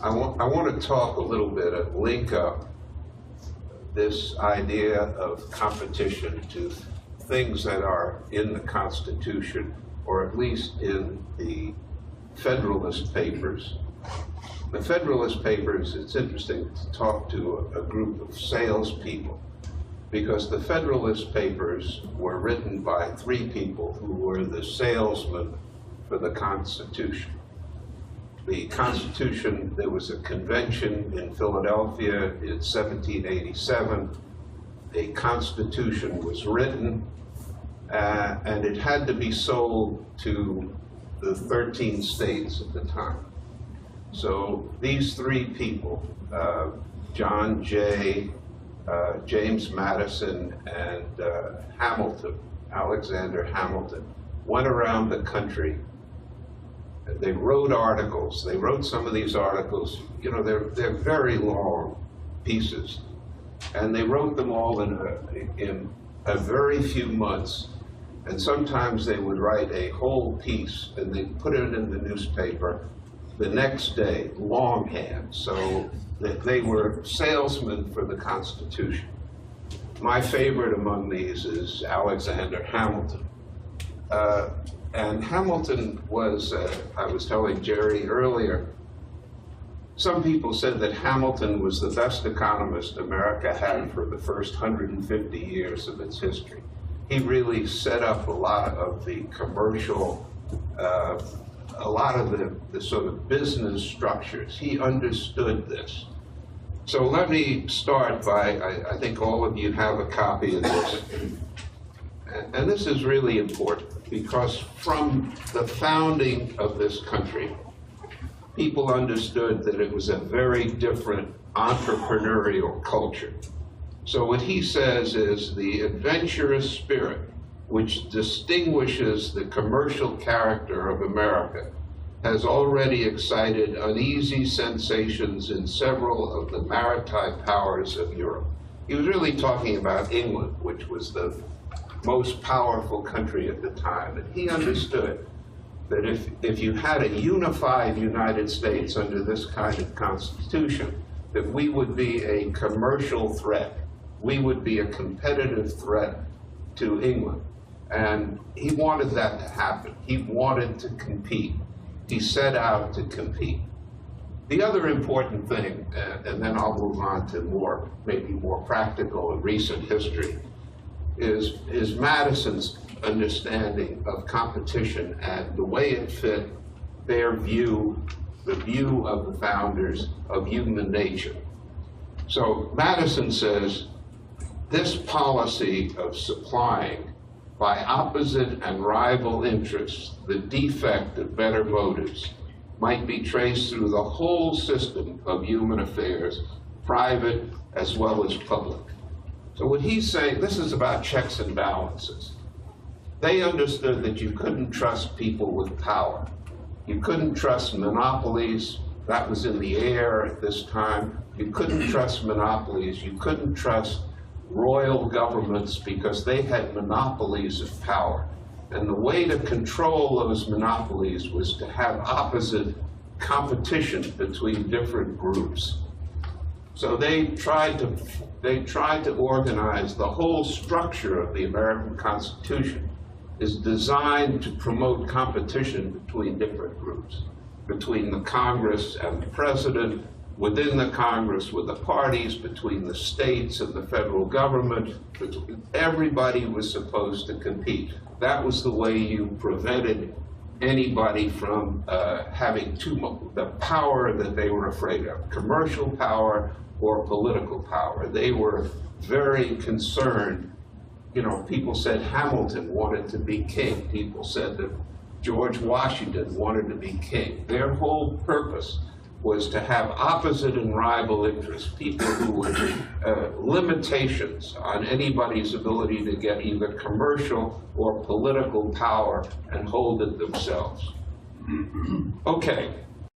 I want to talk a little bit and link up this idea of competition to things that are in the Constitution, or at least in the Federalist Papers. The Federalist Papers, it's interesting to talk to a group of salespeople, because the Federalist Papers were written by three people who were the salesmen for the Constitution. The Constitution, there was a convention in Philadelphia in 1787. A Constitution was written, and it had to be sold to the 13 states at the time. So these three people, John Jay, James Madison, and Hamilton, Alexander Hamilton, went around the country. They wrote articles. They wrote some of these articles. You know, they're very long pieces, and they wrote them all in a very few months. And sometimes they would write a whole piece and they'd put it in the newspaper the next day, longhand. So they were salesmen for the Constitution. My favorite among these is Alexander Hamilton. And Hamilton was, I was telling Jerry earlier, some people said that Hamilton was the best economist America had for the first 150 years of its history. He really set up a lot of the commercial, a lot of the sort of business structures. He understood this. So let me start by, I think all of you have a copy of this. And this is really important because from the founding of this country, people understood that it was a very different entrepreneurial culture. So what he says is the adventurous spirit, which distinguishes the commercial character of America, has already excited uneasy sensations in several of the maritime powers of Europe. He was really talking about England, which was the most powerful country at the time. And he understood that if you had a unified United States under this kind of constitution, that we would be a commercial threat. We would be a competitive threat to England. And he wanted that to happen. He wanted to compete. He set out to compete. The other important thing, and then I'll move on to more, maybe more practical and recent history, is Madison's understanding of competition and the way it fit their view, the view of the founders of human nature. So Madison says, this policy of supplying by opposite and rival interests the defect of better motives might be traced through the whole system of human affairs, private as well as public. So what he's saying, this is about checks and balances. They understood that you couldn't trust people with power. You couldn't trust monopolies. That was in the air at this time. You couldn't trust monopolies. You couldn't trust royal governments because they had monopolies of power. And the way to control those monopolies was to have opposite competition between different groups. So they tried to organize the whole structure of the American Constitution is designed to promote competition between different groups, between the Congress and the president, within the Congress with the parties, between the states and the federal government. Everybody was supposed to compete. That was the way you prevented anybody from having the power that they were afraid of, commercial power or political power. They were very concerned. You know, people said Hamilton wanted to be king. People said that George Washington wanted to be king. Their whole purpose was to have opposite and rival interests, people who were limitations on anybody's ability to get either commercial or political power and hold it themselves. Okay,